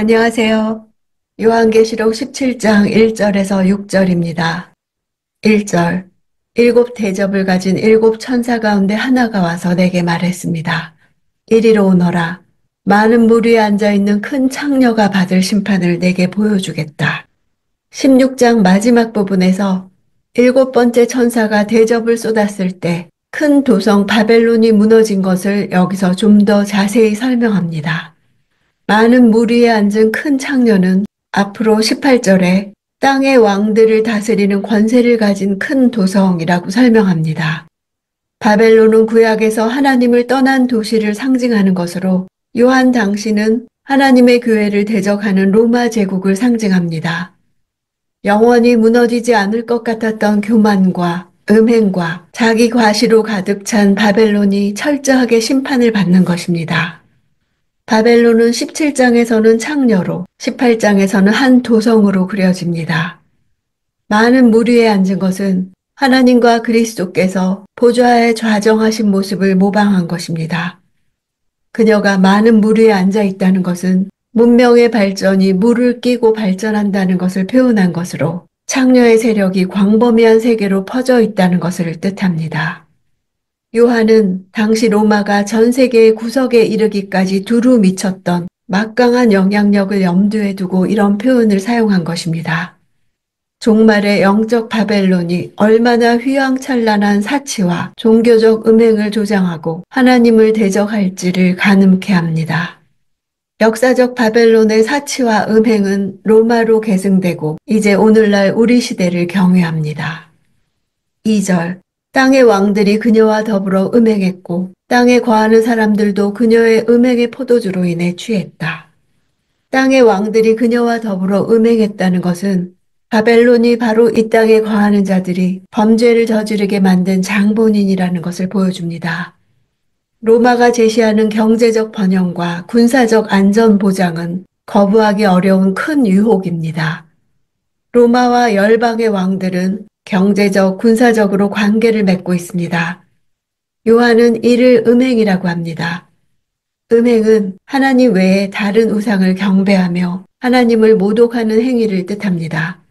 안녕하세요. 요한계시록 17장 1절에서 6절입니다. 1절. 일곱 대접을 가진 일곱 천사 가운데 하나가 와서 내게 말했습니다. 이리로 오너라. 많은 물 위에 앉아있는 큰 창녀가 받을 심판을 내게 보여주겠다. 16장 마지막 부분에서 일곱 번째 천사가 대접을 쏟았을 때 큰 도성 바벨론이 무너진 것을 여기서 좀 더 자세히 설명합니다. 많은 물 위에 앉은 큰 창녀는 앞으로 18절에 땅의 왕들을 다스리는 권세를 가진 큰 도성이라고 설명합니다. 바벨론은 구약에서 하나님을 떠난 도시를 상징하는 것으로 요한 당시는 하나님의 교회를 대적하는 로마 제국을 상징합니다. 영원히 무너지지 않을 것 같았던 교만과 음행과 자기 과시로 가득 찬 바벨론이 철저하게 심판을 받는 것입니다. 바벨론은 17장에서는 창녀로, 18장에서는 한 도성으로 그려집니다. 많은 물 위에 앉은 것은 하나님과 그리스도께서 보좌에 좌정하신 모습을 모방한 것입니다. 그녀가 많은 물 위에 앉아 있다는 것은 문명의 발전이 물을 끼고 발전한다는 것을 표현한 것으로 창녀의 세력이 광범위한 세계로 퍼져 있다는 것을 뜻합니다. 요한은 당시 로마가 전 세계의 구석에 이르기까지 두루 미쳤던 막강한 영향력을 염두에 두고 이런 표현을 사용한 것입니다. 종말의 영적 바벨론이 얼마나 휘황찬란한 사치와 종교적 음행을 조장하고 하나님을 대적할지를 가늠케 합니다. 역사적 바벨론의 사치와 음행은 로마로 계승되고 이제 오늘날 우리 시대를 경외합니다. 2절. 땅의 왕들이 그녀와 더불어 음행했고 땅에 거하는 사람들도 그녀의 음행의 포도주로 인해 취했다. 땅의 왕들이 그녀와 더불어 음행했다는 것은 바벨론이 바로 이 땅에 거하는 자들이 범죄를 저지르게 만든 장본인이라는 것을 보여줍니다. 로마가 제시하는 경제적 번영과 군사적 안전 보장은 거부하기 어려운 큰 유혹입니다. 로마와 열방의 왕들은 경제적, 군사적으로 관계를 맺고 있습니다. 요한은 이를 음행이라고 합니다. 음행은 하나님 외에 다른 우상을 경배하며 하나님을 모독하는 행위를 뜻합니다.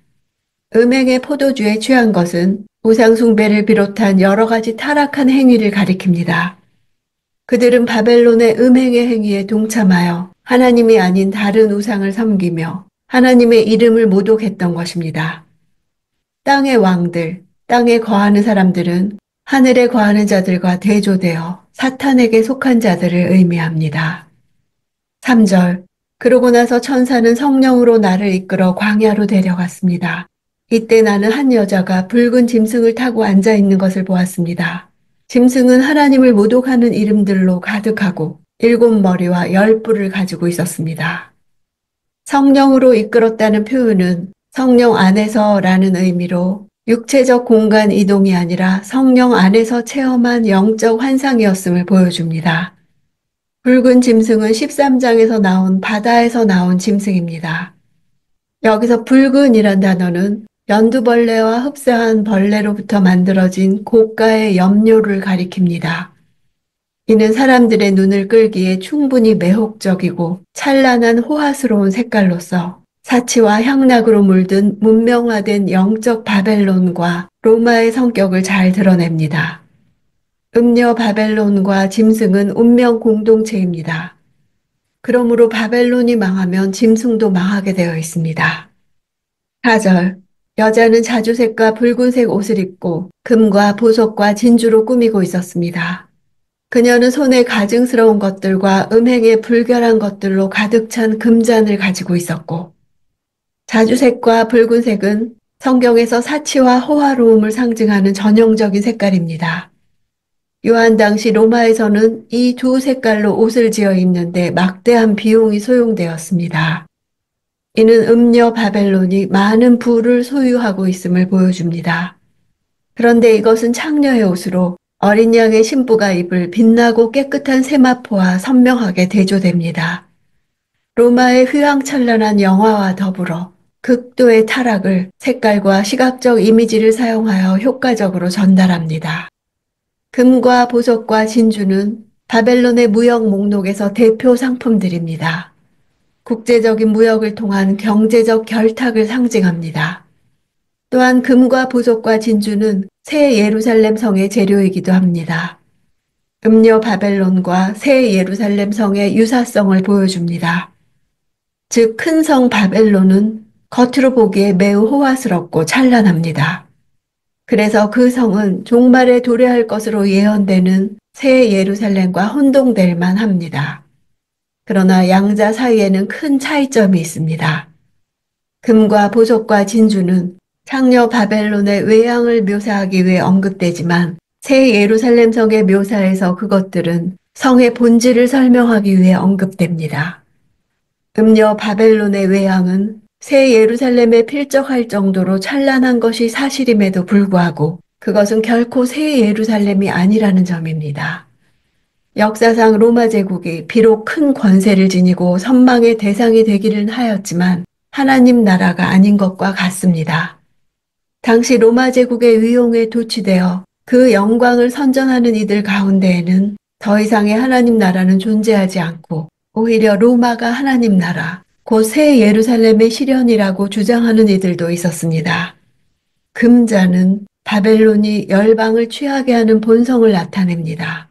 음행의 포도주에 취한 것은 우상 숭배를 비롯한 여러 가지 타락한 행위를 가리킵니다. 그들은 바벨론의 음행의 행위에 동참하여 하나님이 아닌 다른 우상을 섬기며 하나님의 이름을 모독했던 것입니다. 땅의 왕들, 땅에 거하는 사람들은 하늘에 거하는 자들과 대조되어 사탄에게 속한 자들을 의미합니다. 3절. 그러고 나서 천사는 성령으로 나를 이끌어 광야로 데려갔습니다. 이때 나는 한 여자가 붉은 짐승을 타고 앉아 있는 것을 보았습니다. 짐승은 하나님을 모독하는 이름들로 가득하고 7머리와 10뿔을 가지고 있었습니다. 성령으로 이끌었다는 표현은 성령 안에서라는 의미로 육체적 공간 이동이 아니라 성령 안에서 체험한 영적 환상이었음을 보여줍니다. 붉은 짐승은 13장에서 나온 바다에서 나온 짐승입니다. 여기서 붉은이란 단어는 연두벌레와 흡사한 벌레로부터 만들어진 고가의 염료를 가리킵니다. 이는 사람들의 눈을 끌기에 충분히 매혹적이고 찬란한 호화스러운 색깔로서 사치와 향락으로 물든 문명화된 영적 바벨론과 로마의 성격을 잘 드러냅니다. 음녀 바벨론과 짐승은 운명 공동체입니다. 그러므로 바벨론이 망하면 짐승도 망하게 되어 있습니다. 4절. 여자는 자주색과 붉은색 옷을 입고 금과 보석과 진주로 꾸미고 있었습니다. 그녀는 손에 가증스러운 것들과 음행에 불결한 것들로 가득 찬 금잔을 가지고 있었고 자주색과 붉은색은 성경에서 사치와 호화로움을 상징하는 전형적인 색깔입니다. 요한 당시 로마에서는 이 두 색깔로 옷을 지어 입는데 막대한 비용이 소용되었습니다. 이는 음녀 바벨론이 많은 부를 소유하고 있음을 보여줍니다. 그런데 이것은 창녀의 옷으로 어린 양의 신부가 입을 빛나고 깨끗한 세마포와 선명하게 대조됩니다. 로마의 휘황찬란한 영화와 더불어 극도의 타락을 색깔과 시각적 이미지를 사용하여 효과적으로 전달합니다. 금과 보석과 진주는 바벨론의 무역 목록에서 대표 상품들입니다. 국제적인 무역을 통한 경제적 결탁을 상징합니다. 또한 금과 보석과 진주는 새 예루살렘 성의 재료이기도 합니다. 음녀 바벨론과 새 예루살렘 성의 유사성을 보여줍니다. 즉, 큰 성 바벨론은 겉으로 보기에 매우 호화스럽고 찬란합니다. 그래서 그 성은 종말에 도래할 것으로 예언되는 새 예루살렘과 혼동될 만합니다. 그러나 양자 사이에는 큰 차이점이 있습니다. 금과 보석과 진주는 창녀 바벨론의 외양을 묘사하기 위해 언급되지만 새 예루살렘 성의 묘사에서 그것들은 성의 본질을 설명하기 위해 언급됩니다. 음녀 바벨론의 외양은 새 예루살렘에 필적할 정도로 찬란한 것이 사실임에도 불구하고 그것은 결코 새 예루살렘이 아니라는 점입니다. 역사상 로마 제국이 비록 큰 권세를 지니고 선망의 대상이 되기는 하였지만 하나님 나라가 아닌 것과 같습니다. 당시 로마 제국의 위용에 도취되어 그 영광을 선전하는 이들 가운데에는 더 이상의 하나님 나라는 존재하지 않고 오히려 로마가 하나님 나라, 곧 새 예루살렘의 실현이라고 주장하는 이들도 있었습니다. 금자는 바벨론이 열방을 취하게 하는 본성을 나타냅니다.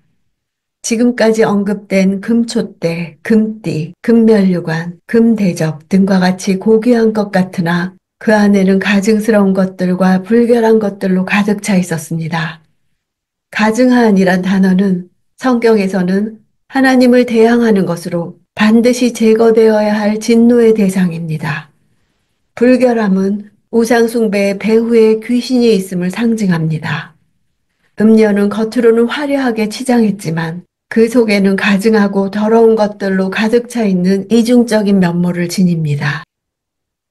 지금까지 언급된 금촛대, 금띠, 금면류관, 금대접 등과 같이 고귀한 것 같으나 그 안에는 가증스러운 것들과 불결한 것들로 가득 차 있었습니다. 가증한이란 단어는 성경에서는 하나님을 대항하는 것으로 반드시 제거되어야 할 진노의 대상입니다. 불결함은 우상숭배의 배후에 귀신이 있음을 상징합니다. 음녀는 겉으로는 화려하게 치장했지만 그 속에는 가증하고 더러운 것들로 가득 차 있는 이중적인 면모를 지닙니다.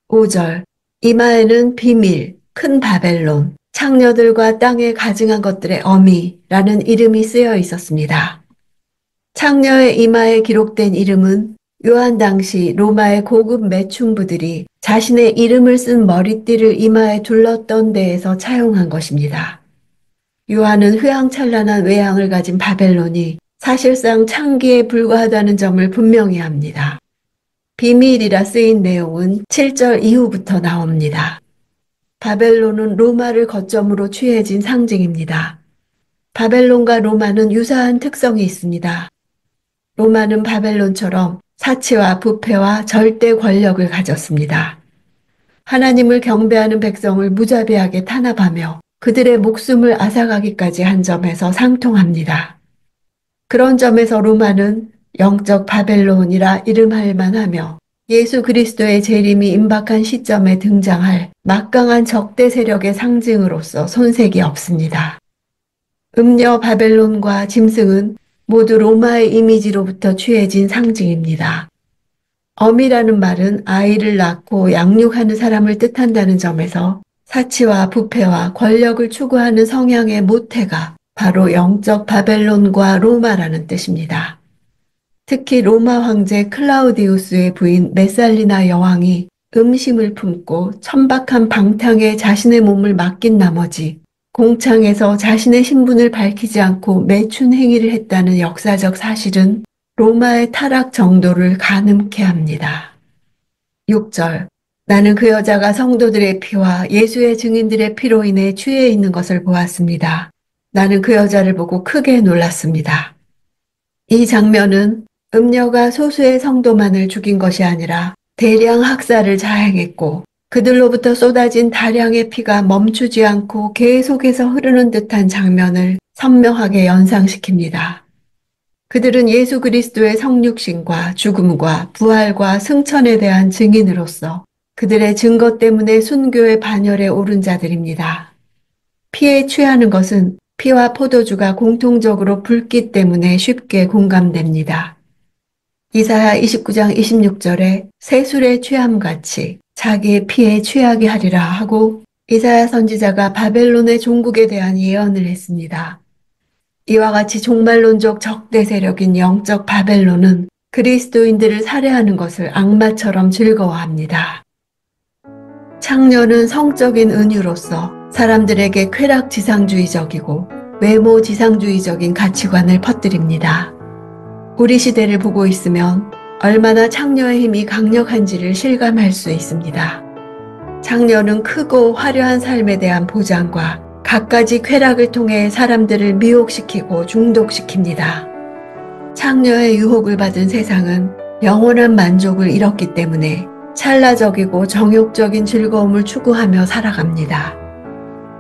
5절 이마에는 비밀, 큰 바벨론, 창녀들과 땅에 가증한 것들의 어미라는 이름이 쓰여 있었습니다. 창녀의 이마에 기록된 이름은 요한 당시 로마의 고급 매춘부들이 자신의 이름을 쓴 머리띠를 이마에 둘렀던 데에서 차용한 것입니다. 요한은 휘황찬란한 외양을 가진 바벨론이 사실상 창기에 불과하다는 점을 분명히 합니다. 비밀이라 쓰인 내용은 7절 이후부터 나옵니다. 바벨론은 로마를 거점으로 취해진 상징입니다. 바벨론과 로마는 유사한 특성이 있습니다. 로마는 바벨론처럼 사치와 부패와 절대 권력을 가졌습니다. 하나님을 경배하는 백성을 무자비하게 탄압하며 그들의 목숨을 앗아가기까지 한 점에서 상통합니다. 그런 점에서 로마는 영적 바벨론이라 이름할 만하며 예수 그리스도의 재림이 임박한 시점에 등장할 막강한 적대 세력의 상징으로서 손색이 없습니다. 음녀 바벨론과 짐승은 모두 로마의 이미지로부터 취해진 상징입니다. 어미라는 말은 아이를 낳고 양육하는 사람을 뜻한다는 점에서 사치와 부패와 권력을 추구하는 성향의 모태가 바로 영적 바벨론과 로마라는 뜻입니다. 특히 로마 황제 클라우디우스의 부인 메살리나 여왕이 음심을 품고 천박한 방탕에 자신의 몸을 맡긴 나머지 공창에서 자신의 신분을 밝히지 않고 매춘 행위를 했다는 역사적 사실은 로마의 타락 정도를 가늠케 합니다. 6절 나는 그 여자가 성도들의 피와 예수의 증인들의 피로 인해 취해 있는 것을 보았습니다. 나는 그 여자를 보고 크게 놀랐습니다. 이 장면은 음녀가 소수의 성도만을 죽인 것이 아니라 대량 학살을 자행했고 그들로부터 쏟아진 다량의 피가 멈추지 않고 계속해서 흐르는 듯한 장면을 선명하게 연상시킵니다. 그들은 예수 그리스도의 성육신과 죽음과 부활과 승천에 대한 증인으로서 그들의 증거 때문에 순교의 반열에 오른 자들입니다. 피에 취하는 것은 피와 포도주가 공통적으로 붉기 때문에 쉽게 공감됩니다. 이사야 29장 26절에 새술에 취함같이 자기의 피에 취하게 하리라 하고 이사야 선지자가 바벨론의 종국에 대한 예언을 했습니다. 이와 같이 종말론적 적대 세력인 영적 바벨론은 그리스도인들을 살해하는 것을 악마처럼 즐거워합니다. 창녀는 성적인 은유로서 사람들에게 쾌락지상주의적이고 외모지상주의적인 가치관을 퍼뜨립니다. 우리 시대를 보고 있으면 얼마나 창녀의 힘이 강력한지를 실감할 수 있습니다. 창녀는 크고 화려한 삶에 대한 보장과 갖가지 쾌락을 통해 사람들을 미혹시키고 중독시킵니다. 창녀의 유혹을 받은 세상은 영원한 만족을 잃었기 때문에 찰나적이고 정욕적인 즐거움을 추구하며 살아갑니다.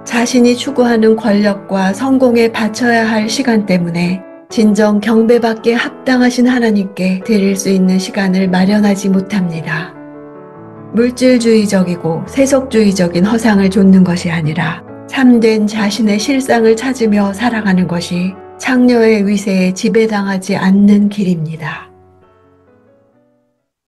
자신이 추구하는 권력과 성공에 바쳐야 할 시간 때문에 진정 경배받기에 합당하신 하나님께 드릴 수 있는 시간을 마련하지 못합니다. 물질주의적이고 세속주의적인 허상을 좇는 것이 아니라 참된 자신의 실상을 찾으며 살아가는 것이 창녀의 위세에 지배당하지 않는 길입니다.